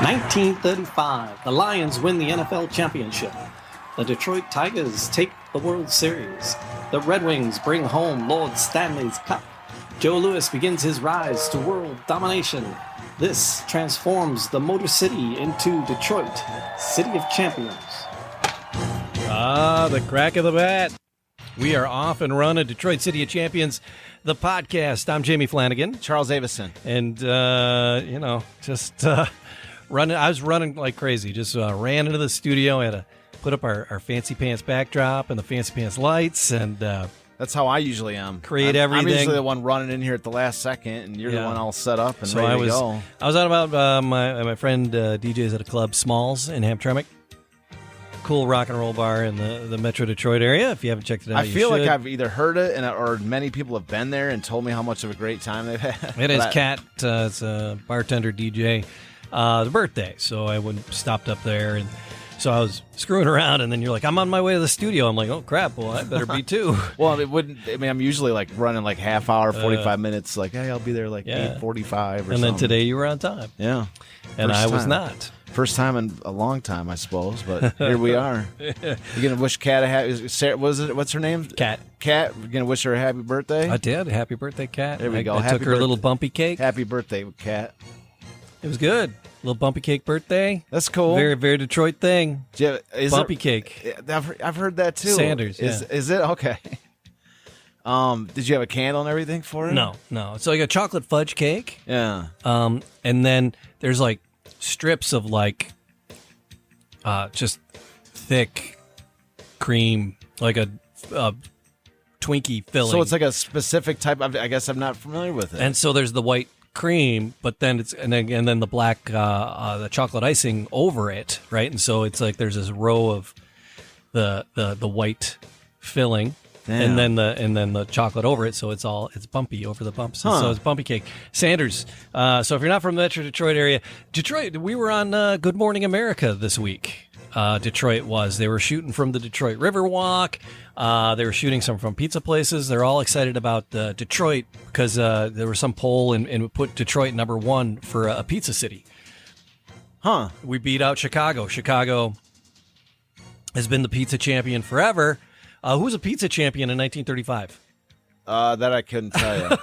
1935, the Lions win the NFL championship. The Detroit Tigers take the World Series. The Red Wings bring home Lord Stanley's Cup. Joe Louis begins his rise to world domination. This transforms the Motor City into Detroit, City of Champions. The crack of the bat. We are off and running. Detroit City of Champions, the podcast. I'm Jamie Flanagan. Charles Avison. And, just running. I was running like crazy. Just ran into the studio. I had to put up our Fancy Pants backdrop and the Fancy Pants lights. And that's how I usually am. Create everything. I'm usually the one running in here at the last second, and you're the one all set up and ready to go. I was out about my friend DJs at a club, Smalls, in Hamtramck. Cool rock and roll bar in the Metro Detroit area. If you haven't checked it out, I feel like I've either heard it or many people have been there and told me how much of a great time they've had. It is Kat. It's a bartender DJ. The birthday, so I stopped up there, and so I was screwing around, and then you're like, I'm on my way to the studio. I'm like, oh crap, well I better be too. Well, it wouldn't. I mean, I'm usually like running like half hour, 45 minutes. Like, hey, I'll be there like 8:45 or something. And then today you were on time. Yeah, and I was not. First time in a long time, I suppose, but here we are. You're gonna wish Kat a happy. Sarah, what's her name? Kat. Kat. You're gonna wish her a happy birthday. I did. Happy birthday, Kat. There we go. I took her a little bumpy cake. Happy birthday, Kat. It was good. Little bumpy cake birthday. That's cool. Very, very Detroit thing. Bumpy cake. I've heard that too. Sanders. Yeah. Is it okay? Did you have a candle and everything for it? No. It's like a chocolate fudge cake. Yeah. And then there's like strips of like just thick cream, like a Twinkie filling. So it's like a specific type. I guess I'm not familiar with it. And so there's the white cream, but then it's and then the black the chocolate icing over it, right? And so it's like there's this row of the white filling. Damn. And then the chocolate over it, so it's bumpy over the bumps. Huh. So it's bumpy cake. Sanders. So if you're not from the Metro Detroit area, Detroit, we were on Good Morning America this week. Detroit was. They were shooting from the Detroit Riverwalk. They were shooting some from pizza places. They're all excited about Detroit because there was some poll and put Detroit number one for a pizza city. Huh. We beat out Chicago. Chicago has been the pizza champion forever. Who was a pizza champion in 1935? That I couldn't tell you.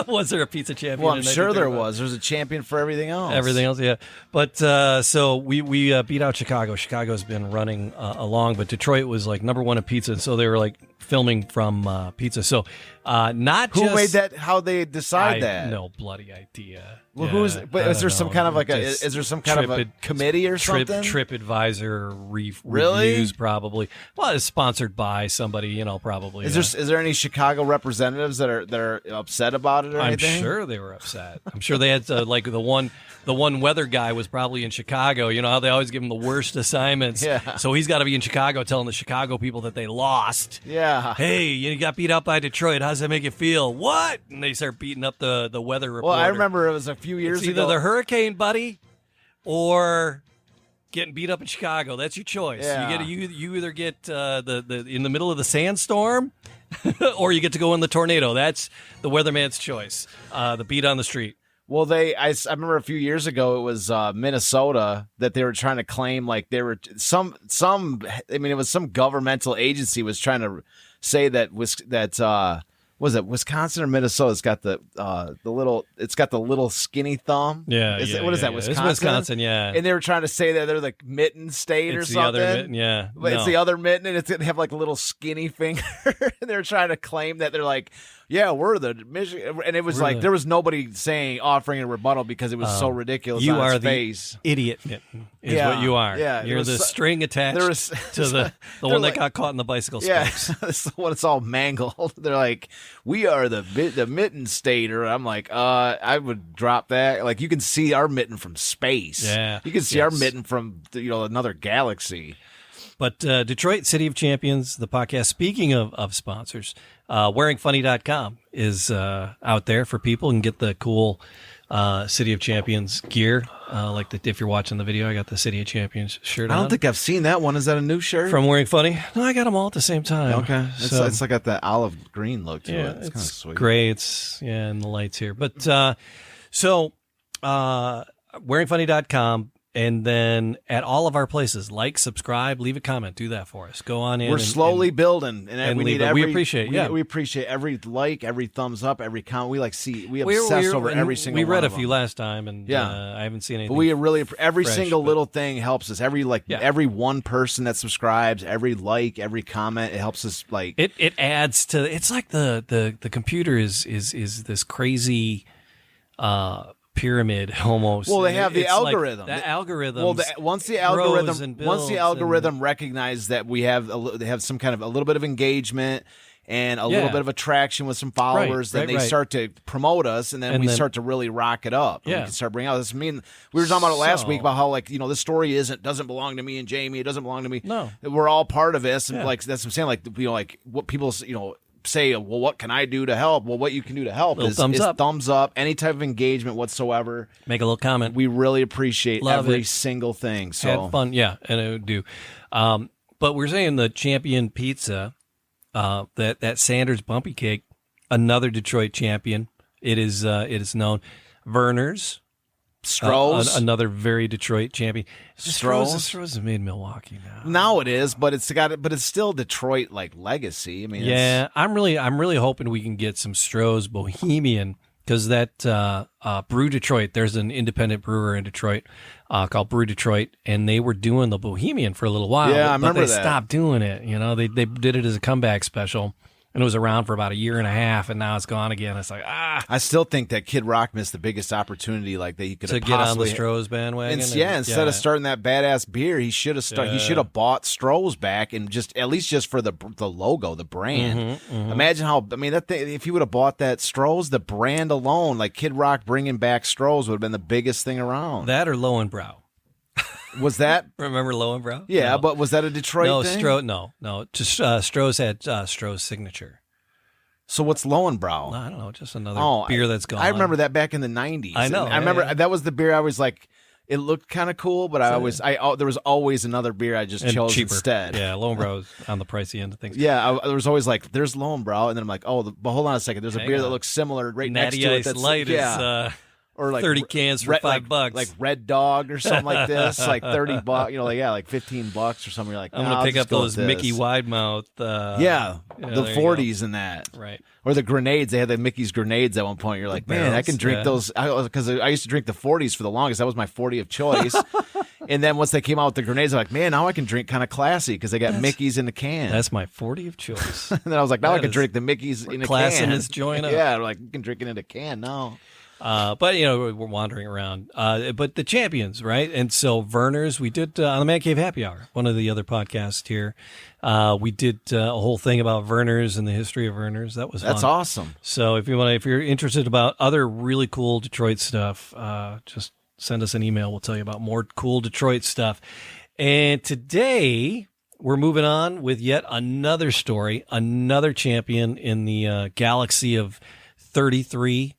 Was there a pizza champion? Well, I'm sure there was. There's a champion for everything else. Everything else, yeah. But so we beat out Chicago. Chicago's been running along, but Detroit was like number one in pizza, and so they were like filming from pizza. So who made that? How they decide that? No bloody idea. Well, But is there some kind of like is there some kind of a committee or something? TripAdvisor reviews probably. Well, it's sponsored by somebody, probably. Is there any Chicago representatives that are upset about it or anything? I'm sure they were upset. I'm sure they had like the one weather guy was probably in Chicago. You know how they always give him the worst assignments. Yeah. So he's got to be in Chicago telling the Chicago people that they lost. Yeah. Hey, you got beat out by Detroit. How does that make you feel? What? And they start beating up the weather reporter. Well, I remember it was a few years ago. Either the hurricane, buddy, or getting beat up in Chicago. That's your choice. Yeah. You either get the in the middle of the sandstorm, or you get to go in the tornado. That's the weatherman's choice. The beat on the street. Well, I remember a few years ago it was Minnesota that they were trying to claim like they were some. I mean, it was some governmental agency was trying to say that was it Wisconsin or Minnesota? It's got the little skinny thumb. Yeah. What is that? Wisconsin. It's Wisconsin. Yeah. And they were trying to say that they're the mitten state or something. The other mitten, yeah. But it's the other mitten, and it's gonna have like a little skinny finger. And they're trying to claim that they're like, yeah, we're the Michigan, and it was there was nobody offering a rebuttal because it was so ridiculous. You on are its face. the idiot mitten. Is what you are. Yeah, you're the string attached to the one that got caught in the bicycle spokes. Yeah, it's the one that's all mangled. They're like, we are the mitten state, or I'm like, I would drop that. Like you can see our mitten from space. Yeah, you can see our mitten from another galaxy. But Detroit City of Champions, the podcast, speaking of sponsors, wearingfunny.com is out there for people and get the cool City of Champions gear. If you're watching the video, I got the City of Champions shirt on. I don't think I've seen that one. Is that a new shirt? From Wearing Funny? No, I got them all at the same time. Okay. It's like got the olive green look to it. It's kind of sweet. Gray. It's, in the lights here. But, wearingfunny.com. And then at all of our places, like, subscribe, leave a comment, do that for us. Go on in. We're slowly building, and we need we appreciate. We appreciate every like, every thumbs up, every comment. We obsess over every single. We read one a of few them. last time, and I haven't seen anything. But we really every fresh, single little thing helps us. Every one person that subscribes, every like, every comment, it helps us. Like it adds to. It's like the computer is this crazy. Pyramid almost. Well, they have the algorithm. Like the algorithm. Well, once the algorithm recognizes that they have some kind of a little bit of engagement and a little bit of attraction with some followers, then they start to promote us, and then we start to really rock it up. And we can start bringing out this. We were talking about it last week about how this story doesn't belong to me and Jamie. It doesn't belong to me. No, we're all part of this, and that's what I'm saying. Like what people say, well, what can I do to help? Well, what you can do to help is thumbs up, any type of engagement whatsoever. Make a little comment. We really appreciate every single thing. So have fun, and it would do. But we're saying the champion pizza, that Sanders Bumpy Cake, another Detroit champion. It is known. Verner's. Stroh's, another very Detroit champion. Stroh's is made in Milwaukee now. Now it is, but it's still Detroit legacy. I'm really hoping we can get some Stroh's Bohemian, because that Brew Detroit. There's an independent brewer in Detroit called Brew Detroit, and they were doing the Bohemian for a little while. Yeah, I remember that. But they stopped doing it. They did it as a comeback special. And it was around for about a year and a half, and now it's gone again. It's like, I still think that Kid Rock missed the biggest opportunity, that he could have get on the Stroh's bandwagon. Instead of starting that badass beer, he should have He should have bought Stroh's back, and at least for the logo, the brand. Imagine how if he would have bought that Stroh's, the brand alone, like Kid Rock bringing back Stroh's would have been the biggest thing around. That or Lowenbrow. Was that? Remember Lowenbrow? Yeah, no. But was that a Detroit thing? No. Just Stroh's had Stroh's signature. So what's Lowenbrow? I don't know. Just another beer that's gone. I remember that back in the 90s. I know. I remember that was the beer I was like, it looked kind of cool, but there was always another beer I just chose cheaper. Instead. Yeah, Lowenbrow's on the pricey end of things. Yeah, there was always there's Lowenbrow, and then I'm like, but hold on a second. There's a beer that looks similar right Natty next to it. Ice Light is... or 30 cans for $5, like Red Dog or something like this, like $30, like $15 or something. You're like, I'm gonna pick up those Mickey Widemouth. The 40s and that, right? Or the grenades. They had the Mickey's grenades at one point. You're like, man, I can drink those, because I used to drink the 40s for the longest. That was my 40 of choice. And then once they came out with the grenades, I'm like, man, now I can drink kind of classy because they got Mickey's in the can. That's my 40 of choice. And then I was like, now I can drink the Mickey's in a can. Classiness join up. Yeah, like you can drink it in a can now. But we're wandering around. But the champions, right? And so Verner's, we did on the Man Cave Happy Hour, one of the other podcasts here. We did a whole thing about Verner's and the history of Verner's. That was fun. That's awesome. So if you're interested about other really cool Detroit stuff, just send us an email. We'll tell you about more cool Detroit stuff. And today we're moving on with yet another story, another champion in the galaxy of 33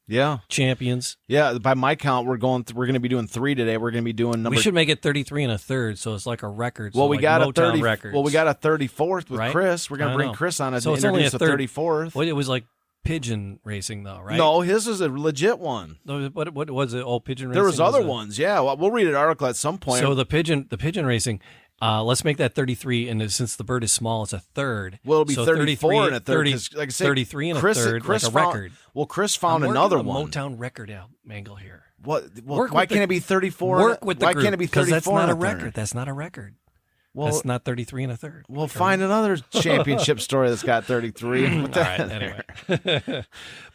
champions. Yeah, by my count, we're going to be doing 3 today. We're going to be doing number. We should make it 33 and a third, so it's like a record. Well, so we like got Motown a 30. Records. Well, we got a 34th with right? Chris. We're going to bring Chris on so to it's only a introduce the 34th. Well, it was like pigeon racing, though, right? No, his is a legit one. What was it? Oh, pigeon racing. There was other ones. Yeah, well, we'll read an article at some point. So the pigeon racing. Let's make that 33, and since the bird is small, it's a third. Well, it'll be so 34 and a third. 30, like I say, 33 and a third, like a record. Well, Chris found another one. Motown record angle here. What? Well, why can't it be 34? Work with the group. Why can't it be 34? Because that's not a record. That's not a record. Well, that's not 33 and a third. We'll find another championship story that's got 33. All right, anyway.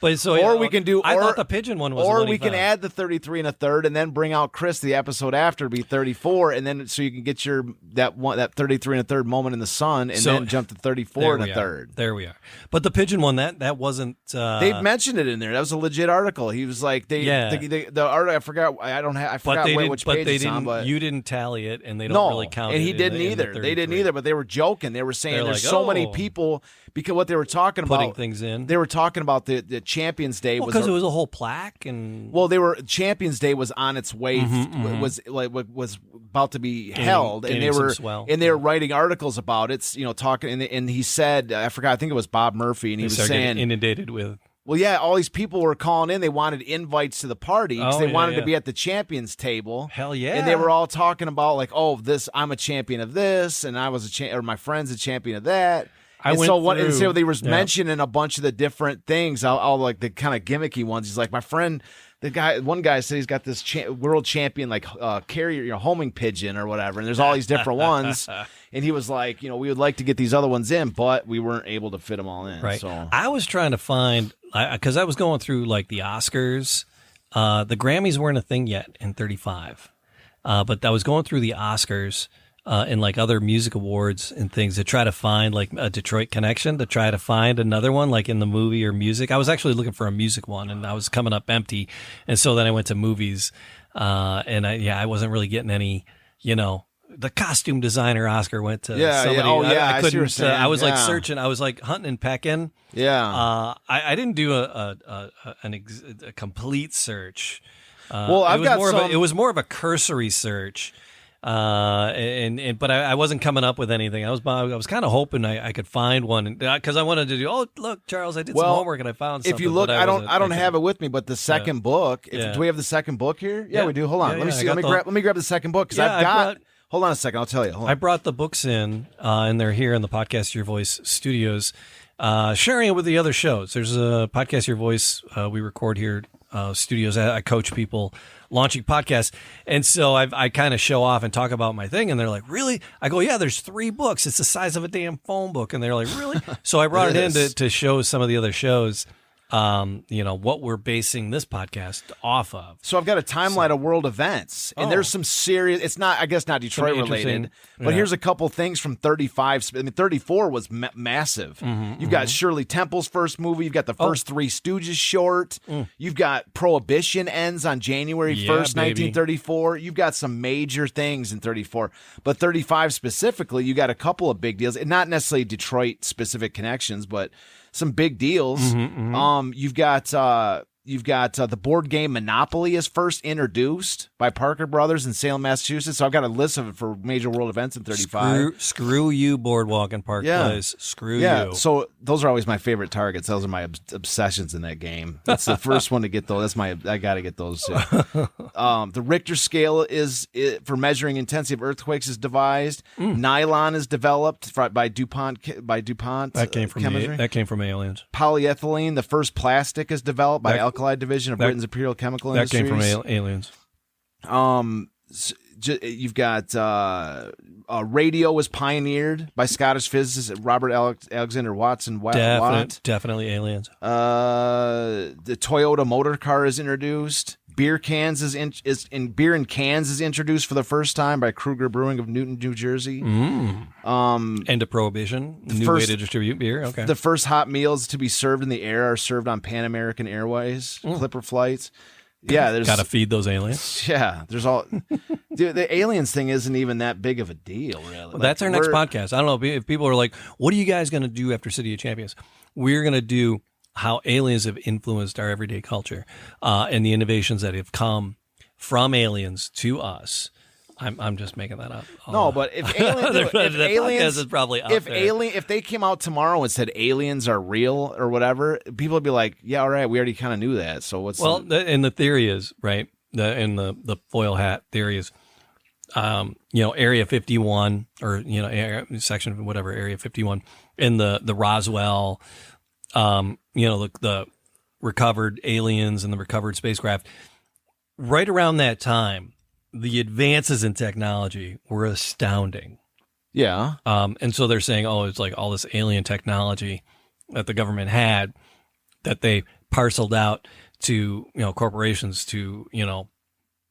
But so, or we can do. I thought the pigeon one was. Or we can add the 33 and a third, and then bring out Chris the episode after to be 34, and then so you can get that 33 and a third moment in the sun, and then jump to 34 and a third. There we are. But the pigeon one that wasn't. They mentioned it in there. That was a legit article. He was like, the article. I forgot. I forgot which page it's on. But you didn't tally it, and they don't really count. And he didn't either. They didn't either. But they were joking. They were saying there's so many people because what they were talking about putting things in. They were talking about the Champions Day because it was a whole plaque and Champions Day was on its way was about to be held, and they were writing articles about it, talking, and he said, I forgot, I think it was Bob Murphy, and he was saying inundated with Well, yeah, all these people were calling in. They wanted invites to the party because they wanted to be at the champions table. Hell yeah! And they were all talking about like, oh, I'm a champion of this, and I was or my friend's a champion of that. So they were mentioning a bunch of the different things, all like the kind of gimmicky ones. He's like, my friend, one guy said he's got this world champion like carrier, homing pigeon or whatever, and there's all these different ones. And he was like, we would like to get these other ones in, but we weren't able to fit them all in. Right. So I was trying to find, because I was going through like the Oscars. The Grammys weren't a thing yet in 35, but I was going through the Oscars. And like other music awards and things to try to find like a Detroit connection, to try to find another one like in the movie or music. I was actually looking for a music one and I was coming up empty. And so then I went to movies and I wasn't really getting any, the costume designer Oscar went to somebody. I couldn't, I was like searching, I was like hunting and pecking. Yeah. I didn't do a complete search. It was more of a cursory search. But I wasn't coming up with anything. I was kind of hoping I could find one because I wanted to do. Oh, look, Charles, I did some homework and I found something. If you look, I don't have it with me, but the second book. Do we have the second book here? Yeah, we do. Hold on, let me see. Let me grab the second book because I've got. Hold on a second, I'll tell you. I brought the books in, and they're here in the Podcast Your Voice studios, sharing it with the other shows. There's a Podcast Your Voice we record here. Studios. I coach people launching podcasts. And so I kind of show off and talk about my thing. And they're like, really? I go, yeah, there's 3 books. It's the size of a damn phone book. And they're like, really? So I brought it in to show some of the other shows, what we're basing this podcast off of. So I've got a timeline of world events, and there's some serious. It's not, I guess, not Detroit related, but here's a couple things from 35. I mean, 34 was massive. You've got Shirley Temple's first movie. You've got the first Three Stooges short. You've got Prohibition ends on January 1st, 1934. You've got some major things in 34, but 35 specifically, you got a couple of big deals, and not necessarily Detroit specific connections, but some big deals. You've got the board game Monopoly is first introduced by Parker Brothers in Salem, Massachusetts. So I've got a list of it for major world events in 35. Screw you, Boardwalk and Park Place. Screw you. So those are always my favorite targets. Those are my obsessions in that game. That's the first one to get those. I got to get those too. The Richter scale for measuring intensity of earthquakes is devised. Nylon is developed by DuPont. That came from aliens. Polyethylene, the first plastic, is developed by Alkali Division of Britain's Imperial Chemical Industries. That came from aliens. You've got radio was pioneered by Scottish physicist Robert Alexander Watson. Definitely aliens. The Toyota motor car is introduced. Beer and cans is introduced for the first time by Kruger Brewing of Newton, New Jersey. End of Prohibition. Way to distribute beer. Okay. The first hot meals to be served in the air are served on Pan American Airways Clipper flights. Yeah, there's got to feed those aliens. Yeah, there's all. Dude, the aliens thing isn't even that big of a deal, really. Well, that's our next podcast. I don't know if people are like, "What are you guys going to do after City of Champions?" We're going to do how aliens have influenced our everyday culture and the innovations that have come from aliens to us. I'm just making that up. No, but if aliens is probably up if they came out tomorrow and said aliens are real or whatever, people would be like, yeah, all right, we already kind of knew that. So what's and the theory is right. The foil hat theory is, Area 51 or section whatever Area 51 in the Roswell, the recovered aliens and the recovered spacecraft. Right around that time, the advances in technology were astounding. Yeah. And so they're saying, it's like all this alien technology that the government had that they parceled out to, corporations to,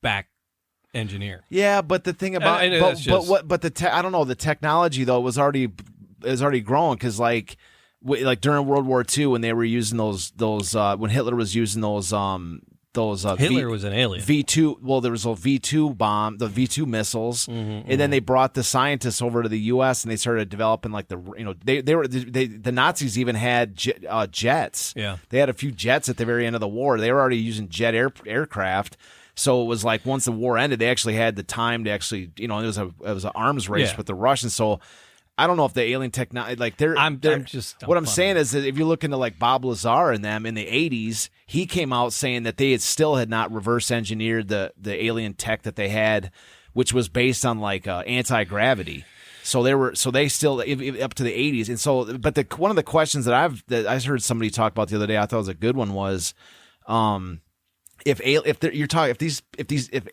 back engineer. Yeah, but the thing about I don't know, the technology though is already growing because like during World War II when they were using those when Hitler was using those Hitler was an alien. V2. Well, there was a V2 bomb, the V2 missiles, and then they brought the scientists over to the U.S. and they started developing like the Nazis even had jets. Yeah, they had a few jets at the very end of the war. They were already using jet aircraft. So it was like once the war ended, they actually had the time to actually it was an arms race with the Russians. So I don't know if the alien technology, like I'm just what I'm saying is that if you look into like Bob Lazar and them in the 80s, he came out saying that they had not reverse engineered the alien tech that they had, which was based on like anti-gravity. So they still up to the 80s. And so, but one of the questions that I heard somebody talk about the other day, I thought was a good one was, if the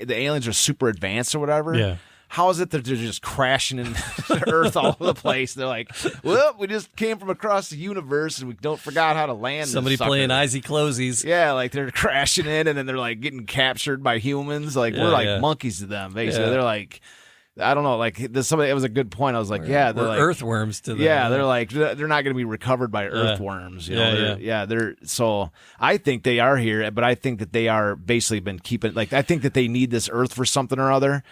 aliens are super advanced or whatever, yeah. How is it that they're just crashing into the Earth all over the place? They're like, well, we just came from across the universe and we forgot how to land. Somebody playing Icy Closies. Yeah, like they're crashing in and then they're like getting captured by humans. Like we're like monkeys to them, basically. Yeah. They're like, I don't know, like it was a good point. I was like, they're like earthworms to them. Yeah, they're like they're not going to be recovered by earthworms. You know? They're so I think they are here, but I think that they are basically been keeping I think that they need this Earth for something or other.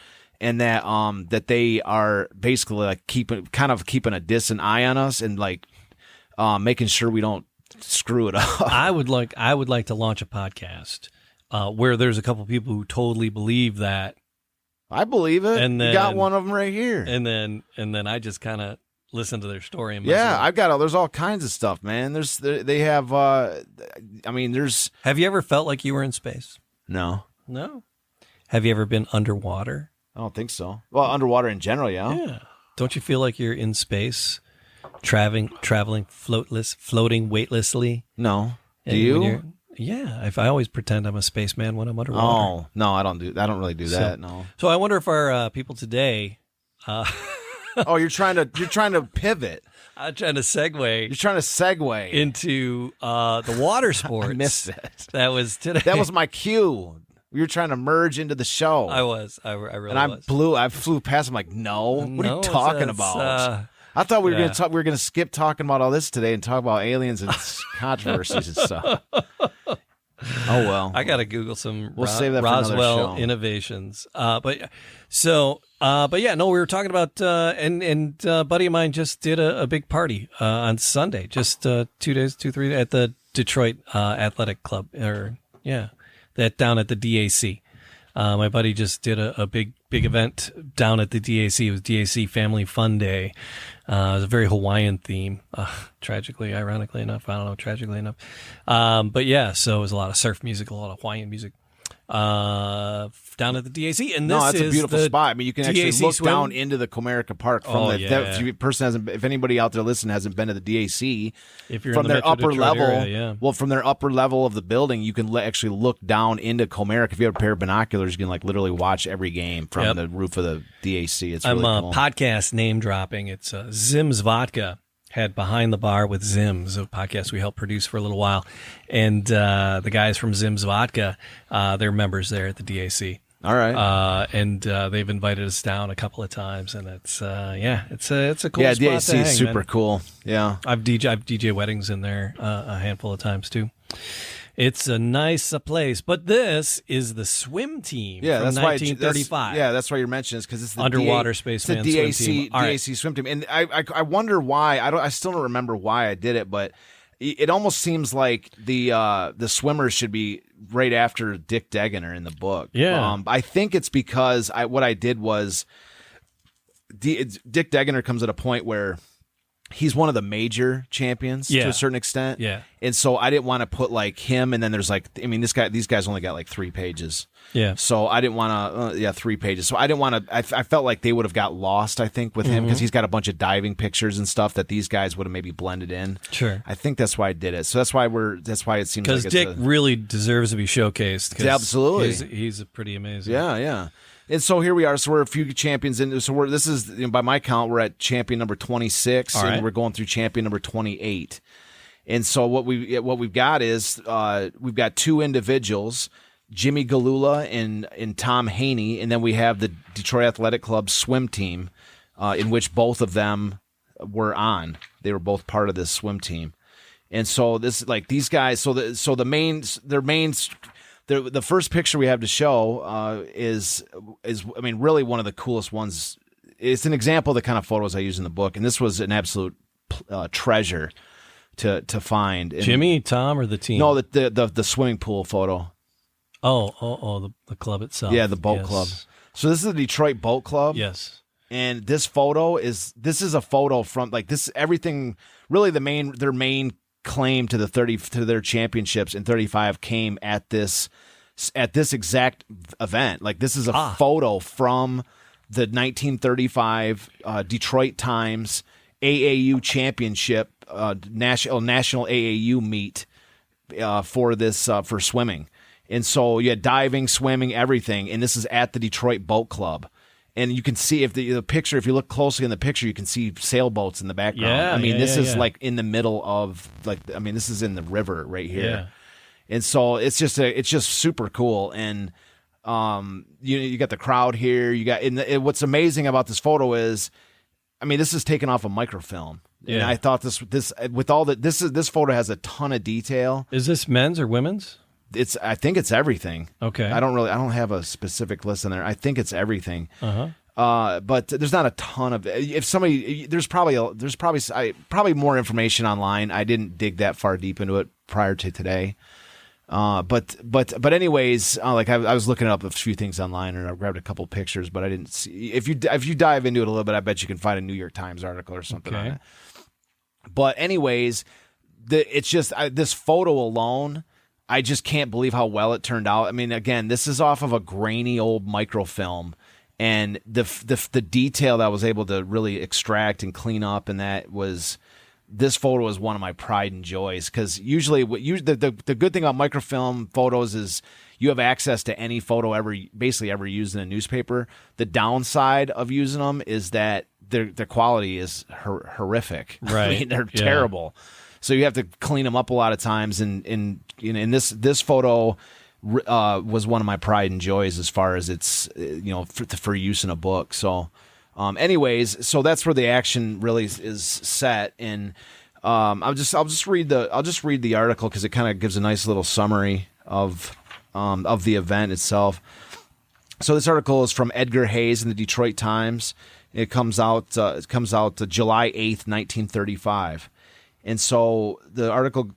And that they are basically like keeping a distant eye on us and like making sure we don't screw it up. I would like to launch a podcast where there's a couple people who totally believe that. I believe it. And then, you got one of them right here. And then I just kind of listen to their story. And I've got there's all kinds of stuff, man. They have. There's. Have you ever felt like you were in space? No. Have you ever been underwater? I don't think so. Well, underwater in general, yeah. Yeah. Don't you feel like you're in space, traveling floating weightlessly? No. Do you? Yeah. I always pretend I'm a spaceman when I'm underwater. Oh no, I don't really do that. No. So I wonder if our people today. Oh, you're trying to pivot. I'm trying to segue. You're trying to segue into the water sports. I missed it. That was today. That was my cue. We were trying to merge into the show. I was. I really was. And I flew past. I'm like, no. What are you talking about? I thought we were going to skip talking about all this today and talk about aliens and controversies and stuff. Oh well. I got to Google some save that for Roswell innovations. But yeah, no, we were talking about and a buddy of mine just did a big party on Sunday, just 3 days at the Detroit Athletic Club, that down at the D.A.C. My buddy just did a big event down at the D.A.C. It was D.A.C. Family Fun Day. It was a very Hawaiian theme, ironically enough. I don't know, tragically enough. But yeah, so it was a lot of surf music, a lot of Hawaiian music down at the D.A.C. And that's a beautiful spot. I mean, you can actually look down into the Comerica Park from if anybody out there listening hasn't been to the D.A.C. If you're from in the their upper Detroit level, area, well, from their upper level of the building, you can actually look down into Comerica. If you have a pair of binoculars, you can literally watch every game from the roof of the D.A.C. It's really cool. Podcast name dropping. It's Zim's Vodka. Had Behind the Bar with Zim's, a podcast we helped produce for a little while. And the guys from Zim's Vodka, they're members there at the D.A.C. All right. And they've invited us down a couple of times, and it's a cool spot D.A.C. to hang, is super man. Cool. Yeah. I've DJ weddings in there a handful of times too. It's a nice place, but this is the swim team from 1935. That's why you're mentioning this, because it's the underwater spaceman swim team. D.A.C. swim team, and I wonder why. I still don't remember why I did it, but it almost seems like the swimmers should be right after Dick Degener in the book. Yeah, I think it's because what I did was Dick Degener comes at a point where he's one of the major champions to a certain extent. Yeah. And so I didn't want to put like him, and then there's these guys only got like 3 pages. Yeah. So I didn't want to, 3 pages. So I didn't want to, I felt like they would have got lost, I think, with him, because he's got a bunch of diving pictures and stuff that these guys would have maybe blended in. Sure. I think that's why I did it. So that's why it seems like because Dick really deserves to be showcased. Absolutely. He's pretty amazing. Yeah. And so here we are. So we're a few champions in. So this is, by my count, we're at champion number 26, and we're going through champion number 28. And so what we've got is we've got 2 individuals, Jimmy Gilhula and Tom Haynie, and then we have the Detroit Athletic Club swim team, in which both of them were on. They were both part of this swim team. And so these guys. The first picture we have to show is really one of the coolest ones. It's an example of the kind of photos I use in the book, and this was an absolute treasure to find. And Jimmy, Tom, or the team? No, the swimming pool photo. Oh, the club itself. Yeah, the boat club. So this is the Detroit Boat Club. Yes. And this is a photo from like this, everything really their main claim to their championships in 35 came at this exact event. Like this is a photo from the 1935 Detroit Times AAU championship, national AAU meet for this for swimming. And so you had diving, swimming, everything. And this is at the Detroit Boat Club. And you can see if the picture, if you look closely in the picture, you can see sailboats in the background. Yeah, I mean, this is like in the middle of this is in the river right here. Yeah. And so it's just super cool. And you got the crowd here. You got what's amazing about this photo is, I mean, this is taken off a microfilm. Yeah. And I thought this photo has a ton of detail. Is this men's or women's? I think it's everything. Okay. I don't have a specific list in there. I think it's everything. Uh-huh. But there's not a ton of. If somebody, there's probably more information online. I didn't dig that far deep into it prior to today. But anyways, like I was looking up a few things online, and I grabbed a couple pictures, but I didn't see. If you dive into it a little bit, I bet you can find a New York Times article or something on it. But anyways, it's just this photo alone. I just can't believe how well it turned out. I mean, again, this is off of a grainy old microfilm, and the detail that I was able to really extract and clean up, and this photo is one of my pride and joys, because usually the good thing about microfilm photos is you have access to any photo basically ever used in a newspaper. The downside of using them is that their quality is horrific. Right. I mean, they're terrible. So you have to clean them up a lot of times, and this photo was one of my pride and joys as far as it's for use in a book. So, anyways, so that's where the action really is set, and I'll just read the article because it kind of gives a nice little summary of the event itself. So this article is from Edgar Hayes in the Detroit Times. It comes out July 8th, 1935. And so the article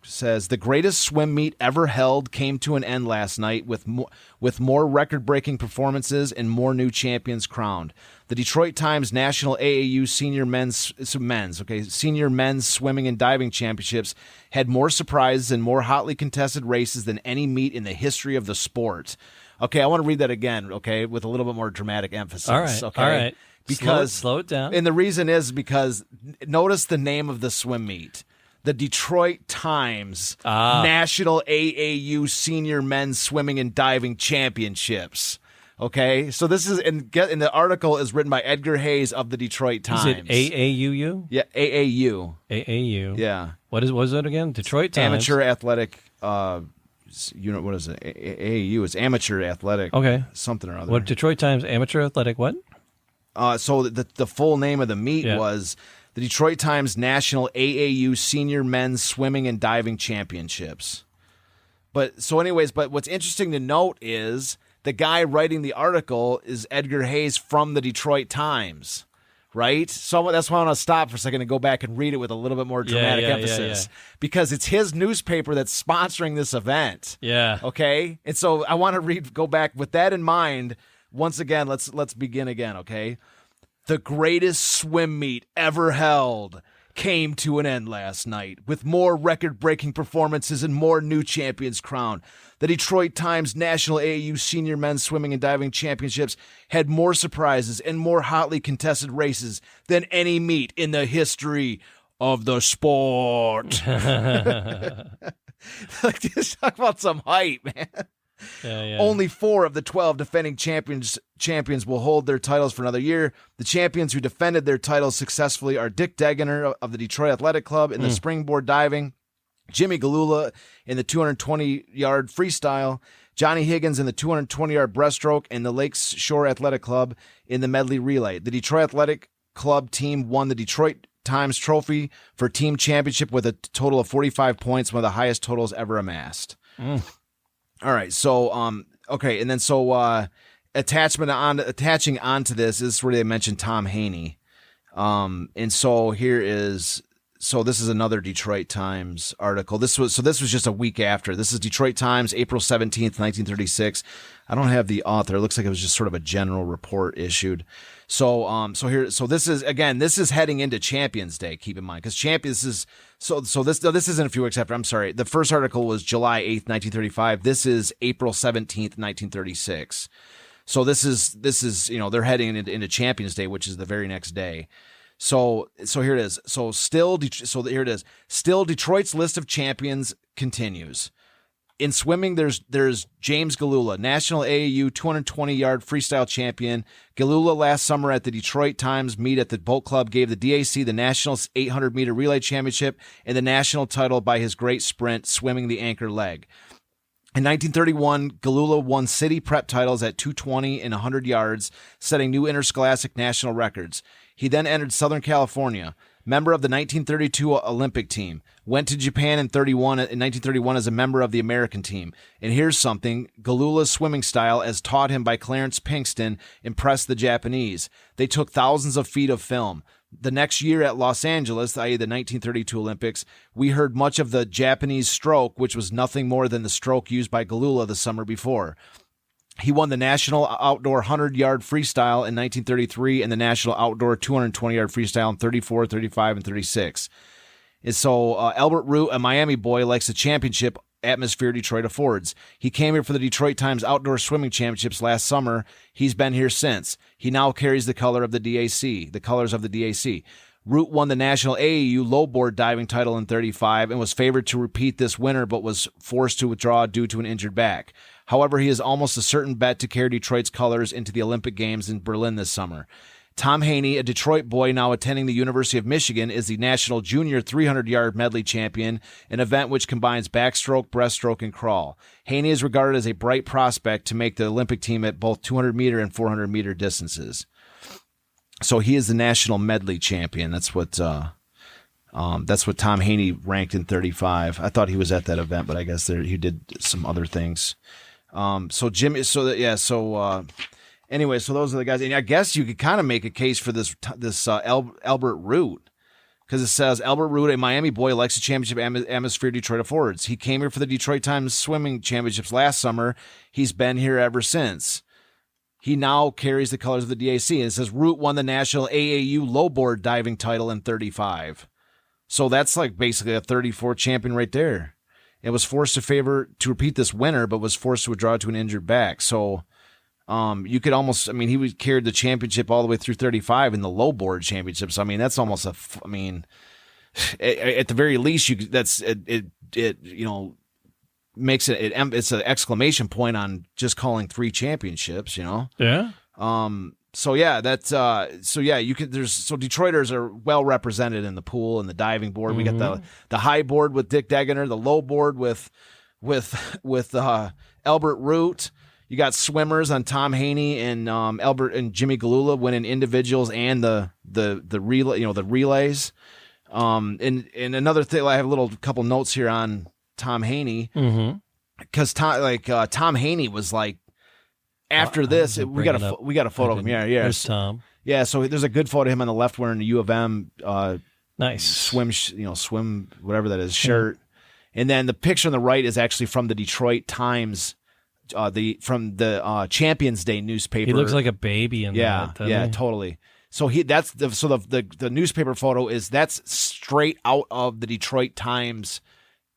says, the greatest swim meet ever held came to an end last night with more record-breaking performances and more new champions crowned. The Detroit Times National AAU Senior Men's Swimming and Diving Championships had more surprises and more hotly contested races than any meet in the history of the sport. Okay, I want to read that again, okay, with a little bit more dramatic emphasis. All right, okay? all right. Because slow it down. And the reason is because notice the name of the swim meet. The Detroit Times National AAU Senior Men's Swimming and Diving Championships. Okay? So this is in the article is written by Edgar Hayes of the Detroit Times. Is it AAUU? Yeah, AAU. AAU. Yeah. What was it again? Detroit Times. Amateur Athletic what is it? AAU is Amateur Athletic. Okay. Something or other. What Detroit Times Amateur Athletic what? So the full name of the meet was the Detroit Times National AAU Senior Men's Swimming and Diving Championships. But what's interesting to note is the guy writing the article is Edgar Hayes from the Detroit Times, right? So that's why I want to stop for a second and go back and read it with a little bit more dramatic emphasis because it's his newspaper that's sponsoring this event. Yeah. Okay? And so I want to go back with that in mind. Once again, let's begin again, okay? The greatest swim meet ever held came to an end last night with more record-breaking performances and more new champions crowned. The Detroit Times National AAU Senior Men's Swimming and Diving Championships had more surprises and more hotly contested races than any meet in the history of the sport. Like, just talk about some hype, man. Yeah. Only 4 of the 12 defending champions will hold their titles for another year. The champions who defended their titles successfully are Dick Degener of the Detroit Athletic Club in the springboard diving, Jimmy Gilhula in the 220-yard freestyle, Johnny Higgins in the 220-yard breaststroke, and the Lakes Shore Athletic Club in the medley relay. The Detroit Athletic Club team won the Detroit Times Trophy for team championship with a total of 45 points, one of the highest totals ever amassed. All right, so okay, and then so attaching onto this is where they mentioned Tom Haynie, and so here is this is another Detroit Times article. This was just a week after. This is Detroit Times, April 17th, 1936. I don't have the author. It looks like it was just sort of a general report issued. So this is heading into Champions Day. Keep in mind, because this isn't a few weeks after. I'm sorry. The first article was July 8th, 1935. This is April 17th, 1936. So this is they're heading into Champions Day, which is the very next day. So here it is. Here it is. Still, Detroit's list of champions continues. In swimming, there's James Gilhula, National AAU 220-yard freestyle champion. Gilhula last summer at the Detroit Times meet at the Boat Club gave the D.A.C. the National 800-meter relay championship and the national title by his great sprint, swimming the anchor leg. In 1931, Gilhula won city prep titles at 220 and 100 yards, setting new interscholastic national records. He then entered Southern California, member of the 1932 Olympic team, went to Japan in 1931 as a member of the American team. And here's something, Gilhula's swimming style, as taught him by Clarence Pinkston, impressed the Japanese. They took thousands of feet of film. The next year at Los Angeles, i.e. the 1932 Olympics, we heard much of the Japanese stroke, which was nothing more than the stroke used by Gilhula the summer before. He won the National Outdoor 100-yard freestyle in 1933 and the National Outdoor 220-yard freestyle in 34, 35, and 36. And so Albert Root, a Miami boy, likes the championship atmosphere Detroit affords. He came here for the Detroit Times Outdoor Swimming Championships last summer. He's been here since. He now carries the colors of the D.A.C. Root won the National AAU lowboard diving title in 35 and was favored to repeat this winter, but was forced to withdraw due to an injured back. However, he is almost a certain bet to carry Detroit's colors into the Olympic Games in Berlin this summer. Tom Haynie, a Detroit boy now attending the University of Michigan, is the National Junior 300-yard medley champion, an event which combines backstroke, breaststroke, and crawl. Haynie is regarded as a bright prospect to make the Olympic team at both 200-meter and 400-meter distances. So he is the national medley champion. That's what Tom Haynie ranked in 35. I thought he was at that event, but I guess he did some other things. Anyway, so those are the guys. And I guess you could kind of make a case for this Albert Root, because it says Albert Root, a Miami boy, likes the championship atmosphere Detroit affords. He came here for the Detroit Times swimming championships last summer. He's been here ever since. He now carries the colors of the D.A.C. And it says Root won the National AAU lowboard diving title in 35. So that's like basically a 34 champion right there. It was forced to repeat this winter, but was forced to withdraw to an injured back. So you could almost, he carried the championship all the way through 35 in the lowboard championships. That's almost at the very least, makes it's an exclamation point on just calling 3 championships, Yeah. Detroiters are well represented in the pool and the diving board. We got the high board with Dick Degener, the low board with Albert Root. You got swimmers on Tom Haynie and Albert and Jimmy Gilhula winning individuals and the relay, the relays. And another thing, I have a couple notes here on Tom Haynie, because Tom Haynie was like, after this, we got a photo of him. Yeah. There's Tom. Yeah, so there's a good photo of him on the left wearing the U of M nice swim whatever that is shirt, and then the picture on the right is actually from the Detroit Times, from the Champions Day newspaper. He looks like a baby in that. Yeah, totally. So the newspaper photo that's straight out of the Detroit Times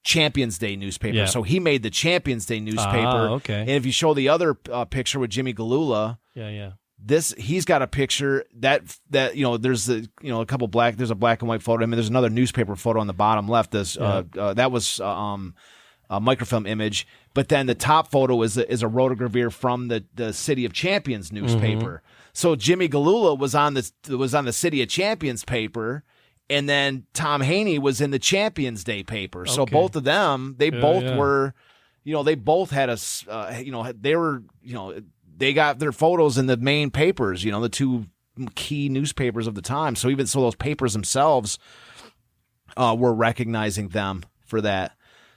Champions Day newspaper. Yeah. So he made the Champions Day newspaper. Okay. And if you show the other picture with Jimmy Gilhula, he's got a picture that there's a couple there's a black and white photo of him, and there's another newspaper photo on the bottom left. That was a microfilm image, but then the top photo is a rotogravure from the City of Champions newspaper. So Jimmy Gilhula was on the City of Champions paper, and then Tom Haynie was in the Champions Day paper. Okay. So both of them, they both were, they both had they got their photos in the main papers, the two key newspapers of the time. So those papers themselves were recognizing them for that.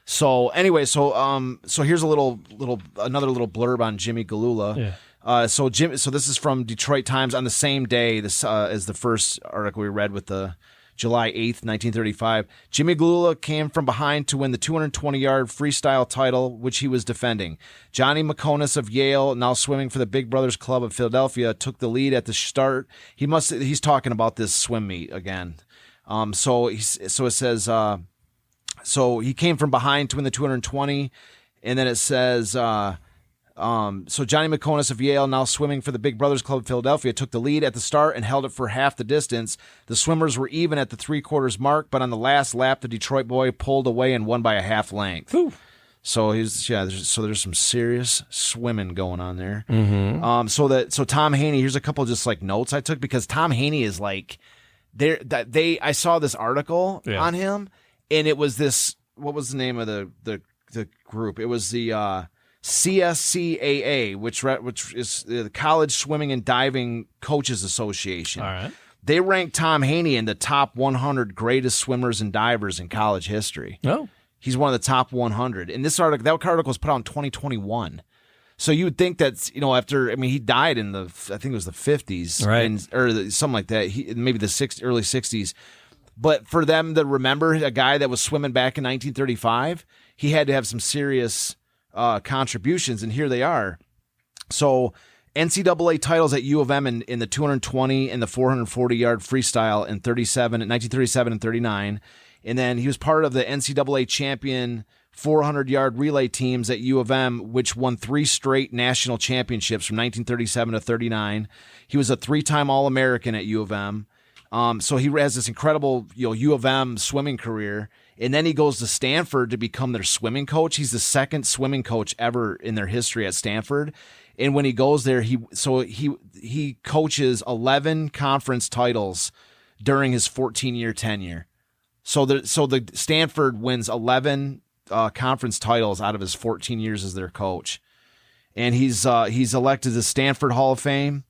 So anyway, so here's another little blurb on Jimmy Gilhula. Yeah. So this is from Detroit Times on the same day. This is the first article we read with the July 8th, 1935. Jimmy Gilhula came from behind to win the 220-yard freestyle title, which he was defending. Johnny McConis of Yale, now swimming for the Big Brothers Club of Philadelphia, took the lead at the start. He's talking about this swim meet again. So it says, so he came from behind to win the 220, and then it says, so Johnny McConis of Yale, now swimming for the Big Brothers Club of Philadelphia, took the lead at the start and held it for half the distance. The swimmers were even at the 3/4 mark, but on the last lap, the Detroit boy pulled away and won by a half length. Ooh. So there's some serious swimming going on there. Mm-hmm. So Tom Haynie, here's a couple just like notes I took, because Tom Haynie is like, I saw this article on him, and it was this, what was the name of the group? It was the CSCAA, which is the College Swimming and Diving Coaches Association. All right. They ranked Tom Haynie in the top 100 greatest swimmers and divers in college history. Oh. He's one of the top 100. And that article was put out in 2021. So you would think that, he died in I think it was the 50s, right, or something like that. Maybe the early 60s. But for them to remember a guy that was swimming back in 1935, he had to have some serious contributions, and here they are. So NCAA titles at U of M in the 220 and the 440-yard freestyle in 1937 and 39. And then he was part of the NCAA champion 400-yard relay teams at U of M, which won 3 straight national championships from 1937 to 39. He was a 3-time All-American at U of M. So he has this incredible, U of M swimming career. And then he goes to Stanford to become their swimming coach. He's the second swimming coach ever in their history at Stanford. And when he goes there, he coaches 11 conference titles during his 14-year tenure. So the Stanford wins 11 conference titles out of his 14 years as their coach. And he's elected to the Stanford Hall of Fame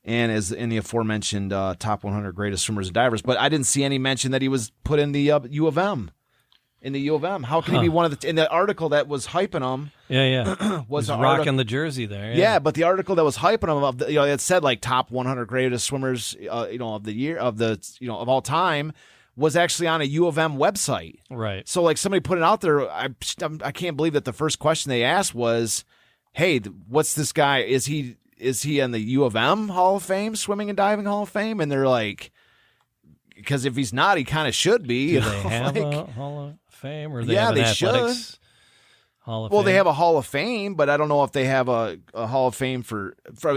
and is in the aforementioned top 100 greatest swimmers and divers. But I didn't see any mention that he was put in the U of M. In the U of M, how can he be one of the? In the article that was hyping him, was rocking the jersey there. Yeah, but the article that was hyping him, it said like top 100 greatest swimmers, of the year of all time, was actually on a U of M website. Right. So like somebody put it out there. I can't believe that the first question they asked was, "Hey, what's this guy? Is he in the U of M Hall of Fame, Swimming and Diving Hall of Fame?" And they're like, because if he's not, he kind of should be. Do they have a Hall of Fame, or they have an athletics Hall of Fame? Well, they have a Hall of Fame, but I don't know if they have a Hall of Fame for I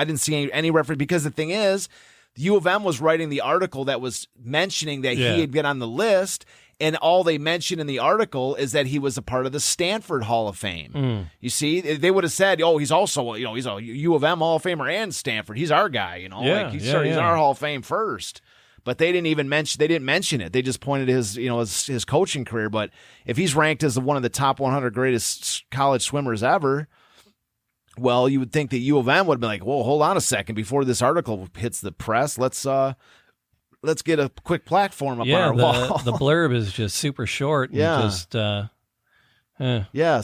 didn't see any reference, because the thing is, U of M was writing the article that was mentioning that he had been on the list, and all they mentioned in the article is that he was a part of the Stanford Hall of Fame. You see, they would have said, "Oh, he's also he's a U of M Hall of Famer and Stanford. He's our guy. He's in our Hall of Fame first." But they didn't mention it. They just pointed to his coaching career. But if he's ranked as one of the top 100 greatest college swimmers ever, well, you would think that U of M would have been like, "Whoa, hold on a second! Before this article hits the press, let's get a quick platform up on our wall." The blurb is just super short. And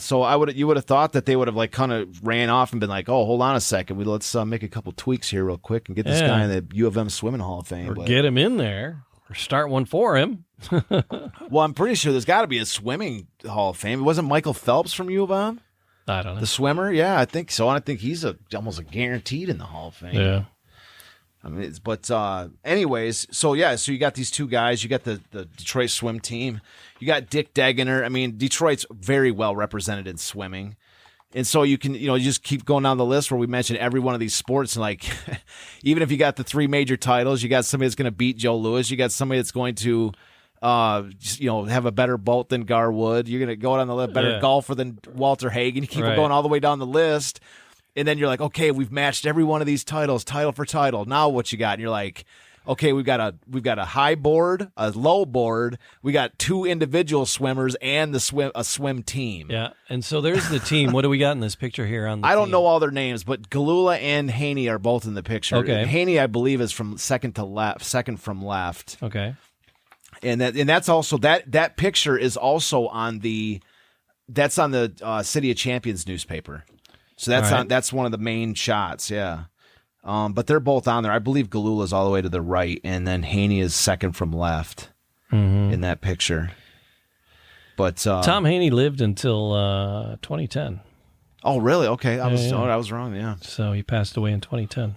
So you would have thought that they would have like kind of ran off and been like, "Oh, hold on a second, let's make a couple tweaks here real quick and get this guy in the U of M Swimming Hall of Fame, or get him in there, or start one for him." Well, I'm pretty sure there's got to be a swimming Hall of Fame. It wasn't Michael Phelps from U of M, I don't know, the swimmer. Yeah, I think so. And I think he's almost guaranteed in the Hall of Fame. Yeah. I mean, anyways, so you got these two guys. You got the Detroit swim team. You got Dick Degener. I mean, Detroit's very well represented in swimming. And so you can, you just keep going down the list where we mentioned every one of these sports. And like, even if you got the 3 major titles, you got somebody that's going to beat Joe Louis. You got somebody that's going to, have a better boat than Garwood. You're going to go down the list, better golfer than Walter Hagen. You keep going all the way down the list. And then you're like, okay, we've matched every one of these titles, title for title. Now what you got? And you're like, okay, we've got a high board, a low board. We got 2 individual swimmers and a swim team. Yeah, and so there's the team. What do we got in this picture here? I don't know all their names, but Gilhula and Haynie are both in the picture. Okay, Haynie, I believe, is from second from left. Okay, and that's also that picture is also on the City of Champions newspaper. So that's one of the main shots. Yeah. But they're both on there. I believe Gilhula is all the way to the right, and then Haynie is second from left in that picture. But Tom Haynie lived until 2010. Oh, really? Okay, I was wrong. Yeah. So he passed away in 2010.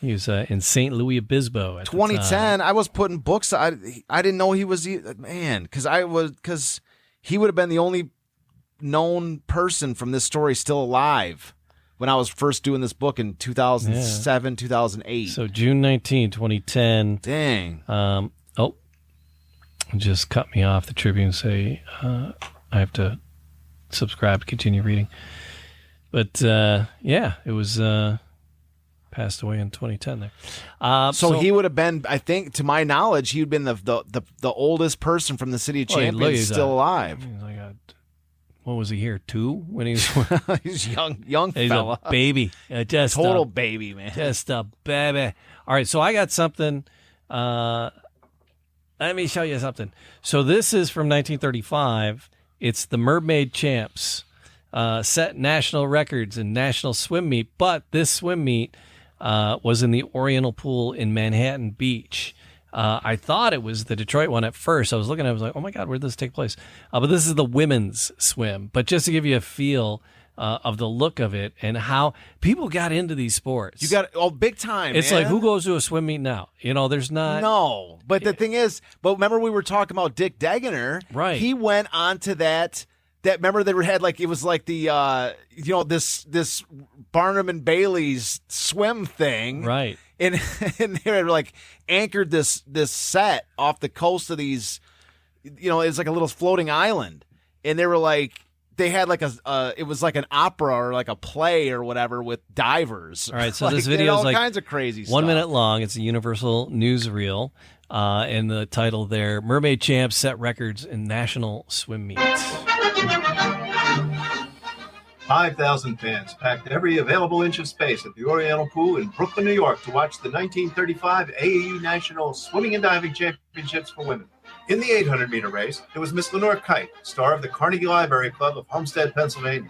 He was in St. Louis Obispo at 2010. I was putting books. I didn't know he was because he would have been the only known person from this story still alive when I was first doing this book in 2007, 2008. So June 19, 2010. Dang. Just cut me off. The Tribune say I have to subscribe to continue reading. But it was passed away in 2010 there. So he would have been, I think, to my knowledge, he'd been the oldest person from the city of Champions still alive. What was he here? 2 when he was? He's young He's fella, a baby, just total baby, man, just a baby. All right, so I got something. Let me show you something. So this is from 1935. It's the Mermaid Champs. Set national records in national swim meet, but this swim meet was in the Oriental Pool in Manhattan Beach. I thought it was the Detroit one at first. I was looking at it, I was like, oh my God, where did this take place? But this is the women's swim. But just to give you a feel of the look of it and how people got into these sports. You got big time. It's man. like, who goes to a swim meet now? There's not. No, but the thing is, remember we were talking about Dick Degener, right? He went on to that. Remember they had like, it was like the this Barnum and Bailey's swim thing, right? And they were like anchored this set off the coast of these, it's like a little floating island, and they were like. They had like it was like an opera or like a play or whatever with divers. All right, so like, this video is all like kinds of crazy stuff. 1 minute long. It's a Universal newsreel, and the title there: Mermaid Champs set records in national swim meets. 5,000 fans packed every available inch of space at the Oriental Pool in Brooklyn, New York, to watch the 1935 AAU National Swimming and Diving Championships for women. In the 800-meter race, it was Miss Lenore Kite, star of the Carnegie Library Club of Homestead, Pennsylvania.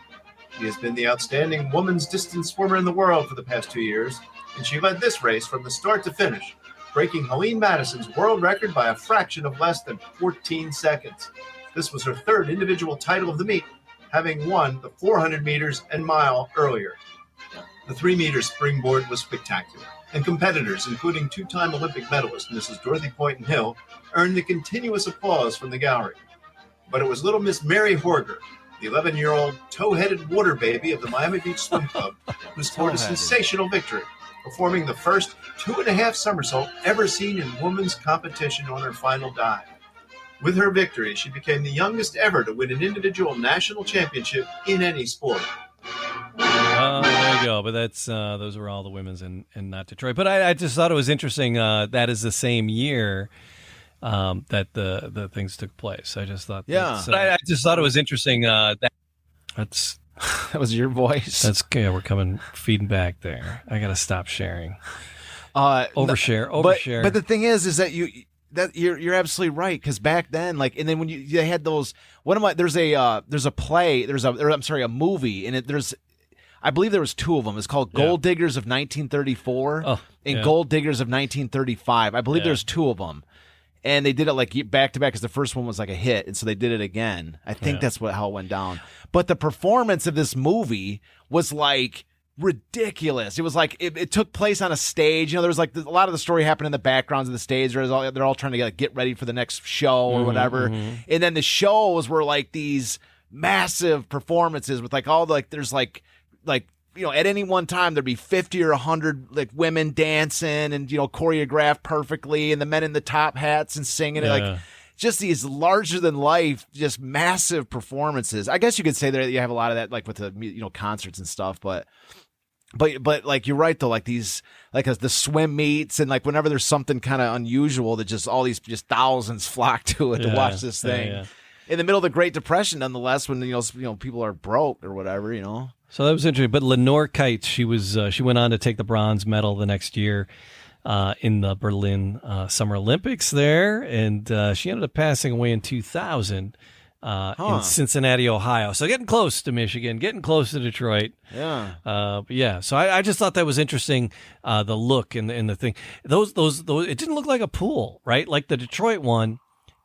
She has been the outstanding women's distance swimmer in the world for the past 2 years, and she led this race from the start to finish, breaking Helene Madison's world record by a fraction of less than 14 seconds. This was her third individual title of the meet, having won the 400 meters and mile earlier. The 3-meter springboard was spectacular, and competitors, including 2-time Olympic medalist Mrs. Dorothy Poynton Hill, earned the continuous applause from the gallery. But it was little Miss Mary Horger, the 11-year-old toe-headed water baby of the Miami Beach Swim Club, who scored a sensational victory, performing the first 2.5 somersault ever seen in women's competition on her final dive. With her victory, she became the youngest ever to win an individual national championship in any sport. There you go. But that's those were all the women's and not Detroit. But I just thought it was interesting. That is the same year that the things took place. I just thought, I just thought it was interesting. That's that was your voice. That's we're coming feeding back there. I got to stop sharing. Overshare. But the thing is that you're absolutely right, because back then, like, and then when they had those, there's a movie, and I believe there was 2 of them. It's called Gold Diggers of 1934 and Gold Diggers of 1935. I believe there's 2 of them, and they did it like back to back because the first one was like a hit, and so they did it again. I think that's how it went down. But the performance of this movie was like ridiculous. It was like it took place on a stage. There was like a lot of the story happened in the backgrounds of the stage. They're all trying to get ready for the next show or whatever. And then the shows were like these massive performances with like all the, like there's like at any one time there'd be 50 or 100 like women dancing and choreographed perfectly, and the men in the top hats and singing it, like just these larger than life, just massive performances. I guess you could say that you have a lot of that like with the concerts and stuff, but like you're right though, like these like the swim meets, and like whenever there's something kind of unusual, that just all these just thousands flock to it to watch this thing in the middle of the Great Depression, nonetheless, when people are broke or whatever. So that was interesting. But Lenore Kite, she went on to take the bronze medal the next year in the Berlin Summer Olympics there, and she ended up passing away in 2000. in Cincinnati, Ohio. So getting close to Michigan, getting close to Detroit. Yeah. But yeah, so I just thought that was interesting. The look and the thing, those, it didn't look like a pool, right? Like the Detroit one.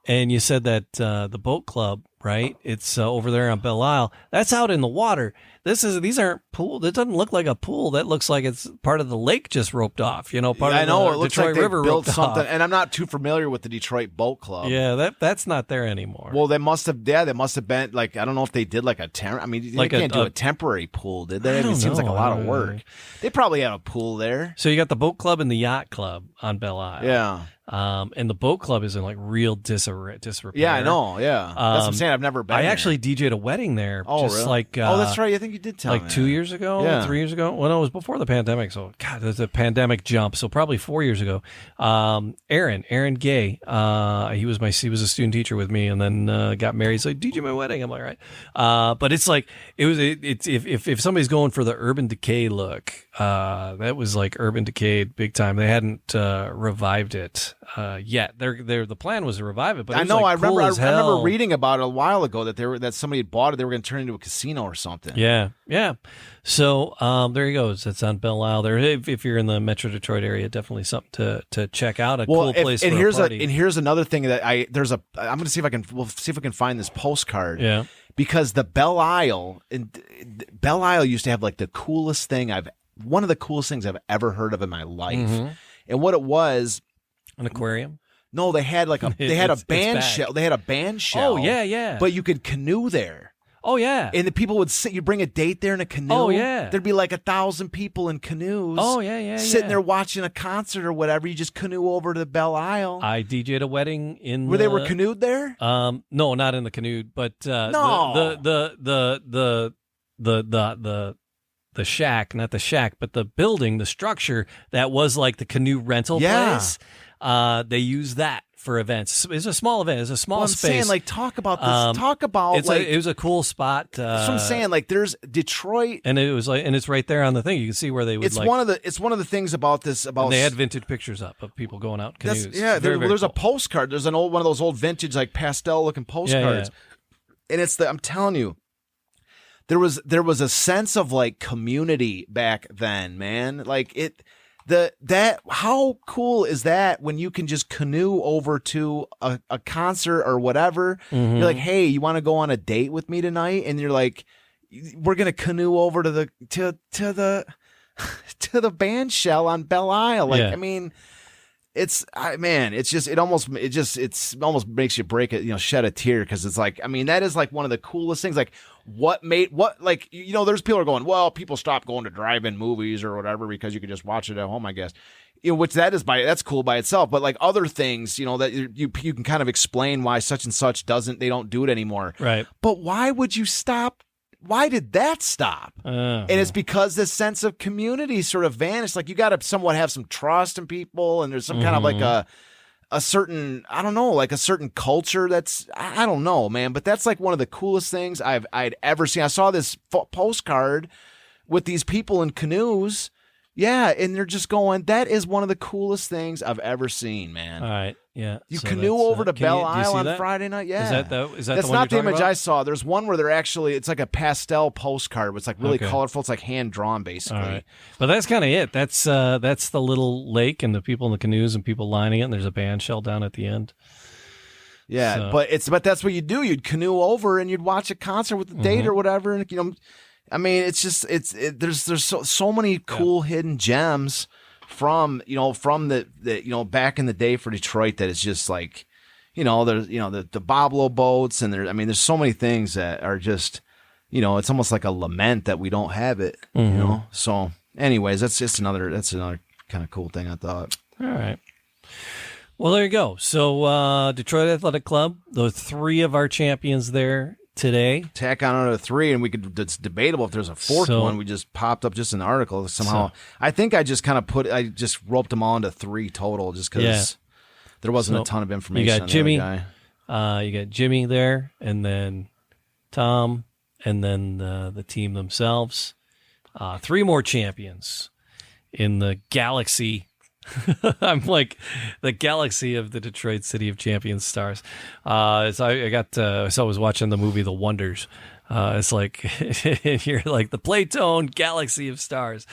And you said that the boat club, right? It's over there on Belle Isle. That's out in the water. These aren't pool. It doesn't look like a pool. That looks like it's part of the lake just roped off. You know, part of I know the it looks Detroit like River they built roped something. off. And I'm not too familiar with the Detroit Boat Club. Yeah, that's not there anymore. Well, they must have been like, I don't know if they did like a I mean, Like they can't do a temporary pool, did they? It seems like a lot of work. They probably have a pool there. So you got the boat club and the yacht club on Belle Isle. Yeah. And the boat club is in like real disrepair. Yeah, I know. Yeah, that's what I'm saying. I've never been. I actually DJ'd a wedding there. Oh, just really? like that's right. I think you did tell me. Like 2 years ago, Yeah. 3 years ago. Well, no, it was before the pandemic. So God, there's a pandemic jump. So probably 4 years ago. Aaron Gay. He was a student teacher with me, and then got married. He's like, DJ my wedding. I'm like, all right. But it's like it's if somebody's going for the Urban Decay look, that was like Urban Decay big time. They hadn't revived it yet. The plan was to revive it, but I know. Like I remember. cool I remember reading about it a while ago that somebody had bought it. They were going to turn it into a casino or something. Yeah. So there you go. It's on Belle Isle. There, if you're in the Metro Detroit area, definitely something to check out. Cool place for a party. And here's another thing that I'm going to see if I can. We'll see if I can find this postcard. Yeah. Because the Belle Isle used to have like one of the coolest things I've ever heard of in my life. Mm-hmm. And what it was, An aquarium. no, they had like they had a band shell. They had a band shell. Oh yeah. But you could canoe there. Oh yeah. And the people would sit. You bring a date there in a canoe. Oh, yeah. There'd be like 1,000 people in canoes. Oh yeah. Sitting there watching a concert or whatever. You just canoe over to the Belle Isle. I DJ'd a wedding in. Where they were canoed there? No, not in the canoe, but No. the shack, not the shack, but the building, the structure that was like the canoe rental Yeah. place. They use that for events. It's a small event. It's a small Well, I'm space. saying, like, talk about this. Talk about it was a cool spot. that's what I'm saying. Like, there's Detroit, and it was like, and it's right there on the thing. You can see where they would. it's one of the things about this. About and they had vintage pictures up of people going out in canoes. Yeah, Very, very there's cool. a postcard. There's one of those old vintage like pastel looking postcards, and I'm telling you, there was a sense of like community back then, man. Like how cool is that when you can just canoe over to a concert or whatever? Mm-hmm. You're like, hey, you want to go on a date with me tonight? And you're like, we're gonna canoe over to the band shell on Belle Isle. Like, I mean, it almost makes you shed a tear, because it's like, I mean, that is like one of the coolest things. Like, there's people are going, well, people stopped going to drive-in movies or whatever because you could just watch it at home, I guess. Which that's cool by itself. But like other things, that you can kind of explain why such and such they don't do it anymore. Right. But why would you stop? Why did that stop? And it's because this sense of community sort of vanished. Like, you got to somewhat have some trust in people, and there's some kind of like a certain, I don't know, like a certain culture that's, I don't know, man. But that's like one of the coolest things I'd ever seen. I saw this postcard with these people in canoes. Yeah, and they're just going, that is one of the coolest things I've ever seen, man. All right, yeah. You canoe over to Belle Isle on Friday night? Yeah. Is that That's the one not the you're image talking about? I saw. There's one where it's like a pastel postcard. It's like really colorful. It's like hand-drawn, basically. All right. But that's kind of it. That's the little lake and the people in the canoes and people lining it, and there's a band shell down at the end. Yeah, so. but that's what you do. You'd canoe over and you'd watch a concert with the date or whatever, and I mean, it's just there's so many cool hidden gems from the back in the day for Detroit that it's just like, there's the Boblo boats, and there's so many things that are just, it's almost like a lament that we don't have it. So anyways, that's another kind of cool thing, I thought. All right. Well, there you go. So Detroit Athletic Club, the three of our champions there today. Tack on another 3, and it's debatable if there's a fourth one. We just popped up just an article somehow. I think I just I just roped them all into 3 total, just because there wasn't a ton of information. You got on Jimmy, the other guy. You got Jimmy there, and then Tom, and then the team themselves. 3 more champions in the Galaxy I'm like the galaxy of the Detroit City of Champions stars. So I was watching the movie The Wonders. It's like you're like the Playtone galaxy of stars.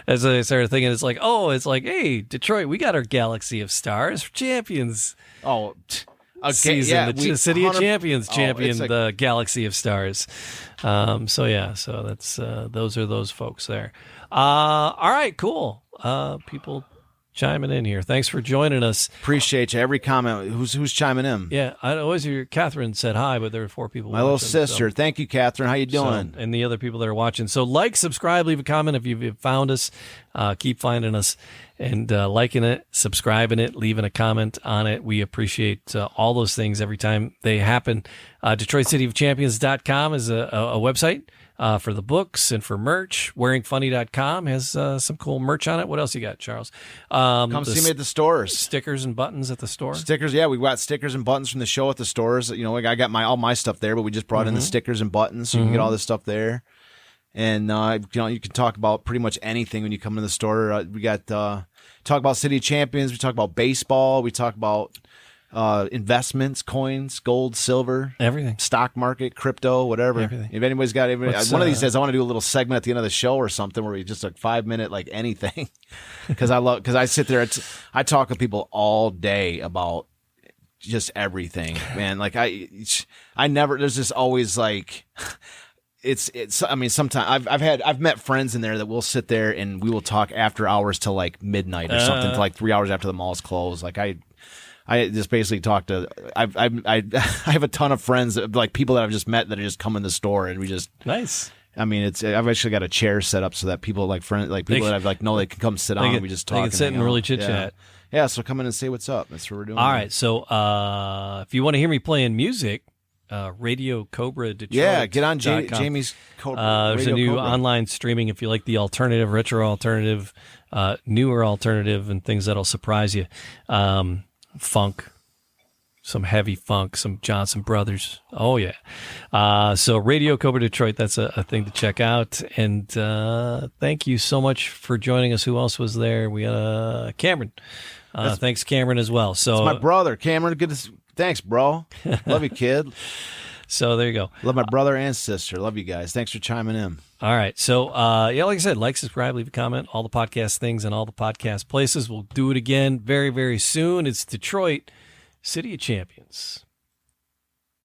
As I started thinking, it's like, hey, Detroit, we got our galaxy of stars, champions. Oh, season, yeah, the City of Champions champion like, the galaxy of stars. So that's those are those folks there. All right, cool. People chiming in here. Thanks for joining us. Appreciate you. Every comment. Who's chiming in? Yeah, I always hear Catherine said hi, but there were 4 people. My little sister. So. Thank you, Catherine. How you doing? And the other people that are watching. So like, subscribe, leave a comment if you've found us. Keep finding us and liking it, subscribing it, leaving a comment on it. We appreciate all those things every time they happen. DetroitCityOfChampions.com is a website. For the books and for merch. WearingFunny.com has some cool merch on it. What else you got, Charles? Come see me at the stores. Stickers and buttons at the store. Stickers, yeah. We got stickers and buttons from the show at the stores. You know, I got all my stuff there, but we just brought in the stickers and buttons, so you can get all this stuff there. And you can talk about pretty much anything when you come to the store. We got talk about City of Champions. We talk about baseball. We talk about investments, coins, gold, silver, everything, stock market, crypto, whatever. Everything. If anybody's got one of these days, I want to do a little segment at the end of the show or something where we just like 5-minute like anything, because I sit there, I talk to people all day about just everything, man. Like I never. There's just always like. It's. I mean, sometimes I've met friends in there that will sit there and we will talk after hours till like midnight or something, to like 3 hours after the mall's closed. Like I just basically talk to. I have a ton of friends, like people that I've just met that are just come in the store, and we just nice. I mean, I've actually got a chair set up so that people that I've like know they can come sit down. And we just talk. They can sit and really chit chat. Yeah, so come in and say what's up. That's what we're doing. All right, so if you want to hear me playing music, Radio Cobra Detroit. Yeah, get on Jamie's Cobra. There's a new Cobra. online streaming if you like the alternative, retro alternative, newer alternative, and things that'll surprise you. Funk, some heavy funk, some Johnson Brothers. Oh yeah. So Radio Cobra Detroit, that's a thing to check out. And thank you so much for joining us. Who else was there? We got Cameron. Thanks, Cameron, as well. So it's my brother, Cameron. Thanks, bro. Love you, kid. So there you go. Love my brother and sister. Love you guys. Thanks for chiming in. All right. So, like I said, like, subscribe, leave a comment, all the podcast things and all the podcast places. We'll do it again very, very soon. It's Detroit, City of Champions.